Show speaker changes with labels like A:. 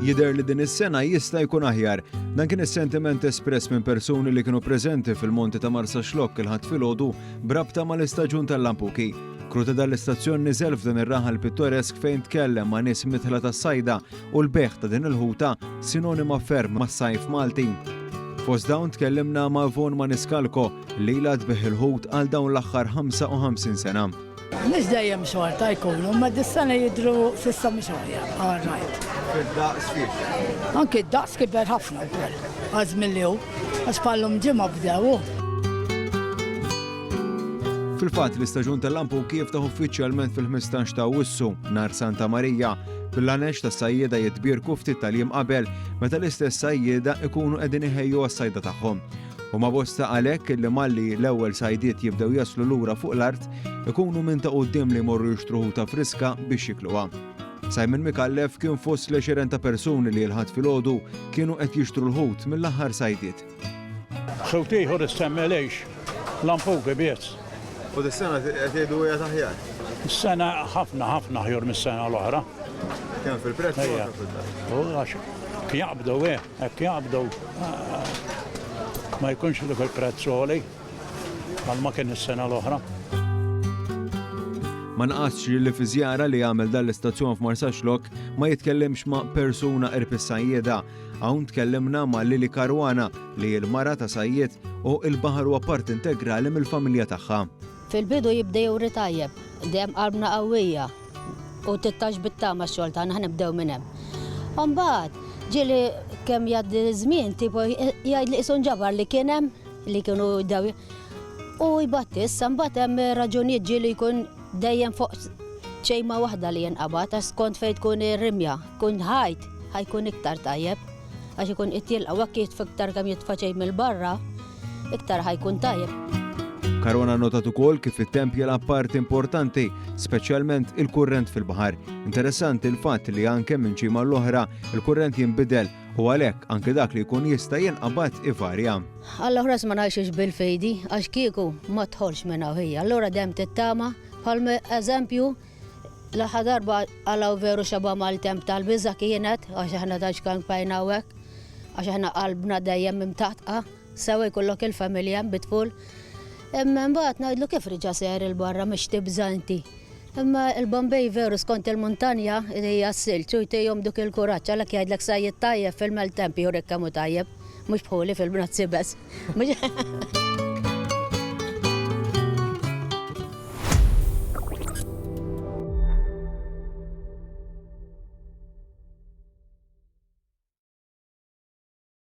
A: Jidher li din is-sena jista' jkun aħjar. Dan kien is-sentiment espress minn persuni li kienu preżenti fil-Monti ta' Marsa Xlokk il-ħadd filgħodu brabta mal-istaġun tal-Lampuki. Kru ta' dal-istazzjon niżel f'dan ir-raħal pittoresk fejn tkellem ma' nies mitħla tas-sajda u l-beħ ta' din il-ħuta sinonima ferm mas-sajf Malti. Fost dawn tkellimna ma' Von Maniscalco li ilha tbeħ il-ħut għal dawn l-aħħar 55 sena.
B: Mhux dejjem xorta jkunu, ma dis-sena jidhru s'issa mhux għarrajt.
A: Fid-daqs fiex.
B: Anke d-daqs kiber ħafna wkoll. Għaż milli hu, għax bħalhom ġimgħa bdew.
A: Fil-fatt l-istaġun tal-Lampuki jiftaħ uffiċjalment fil-15 ta' Awwissu nhar Santa Marija. Bil-għanex tas-sajjieda jitbierku ftit tal-jiem qabel meta l-istess sajjieda ikunu qegħdin iħejju għas-sajda tagħhom. U ma bosta għalhekk illi malli l-ewwel sajdiet jibdew jaslu lura fuq l-art ikunu minn ta' quddiem li jmorru jixtru ħuta friska biex jikluha. Simon Mikallef kien fost l-20 ta' persuni li l-ħadd filgħodu kienu qed jixtru l-ħut mill-aħħar sajdiet.
C: Sewti ieħor istemmelejx Lampuki biss.
A: U dis-sena qed jgħidu hija taħjar.
C: Is-sena ħafna ħjur mis-sena l-oħra.
A: Kemm fil-prezz u
C: U għax kien jaqbdu hekk jaqbdu ma jkunx dik il-prezz għoli għal ma kien is-sena l-oħra.
A: Ma nqasx li fi żjara li jagħmel dan l-istazzjon f'Marsa Xlokk ma jitkellimx ma' persuna qrib is-sajjieda. Hawn tkellimna ma' Lili Karwana li l-mara ta' sajjied u l-baħar huwa part integrali mill-familja tagħha.
D: Fil-bidu jibda juri tajjeb, dejjem qalbna qawwija u tittax bit-tama x-xogħol tagħna ħnibdew minn hemm. Imbagħad ġieli kemm jgħaddi żmien tipo jgħid li qisu nġabar li kien hemm li kienu daw u jbatti issa mbagħad hemm raġunijiet ġieli jkun dejjem fuq ċejma waħda li jinqabad għax skont fejn tkun ir-rimja, kun ħajt ħajkun iktar tajjeb għax ikun ittilqa' wekk jitfa' iktar kemm jitfa' ċej mill-barra iktar ħajkun tajjeb.
A: Karwana notat ukoll kif it-temp jilgħab parti importanti, speċjalment il-kurrent fil-baħar. Interessanti l-fatt li anke minn ċima l-oħra il-kurrent jinbidel u għalhekk anke dak li jkun jista' jinqabad ivarja.
D: Allura ma ngħixux bil-fejdi għax kieku ma tħolx minn hawn allura dejjem tittama bħal eżempju l-aħħar darba għalaw veru xaba mal-temp tal-biża kienet għax aħna tax kan bajna hekk għax aħna qalbna dejjem imtaħtqa sewa jkollok il-familja bit-tful. Imma mbagħad ngħidlu kif riġa seher il-barra mhix tibżanti. Imma il-Bombay veru skont il-muntanja hija s-silġ u jtejhom dik il-kuraġġ għalhekk jgħidlek sajjed tajjeb fil-maltemp jurek kemm hu tajjeb, mhux bħuli fil-bnazzi bes.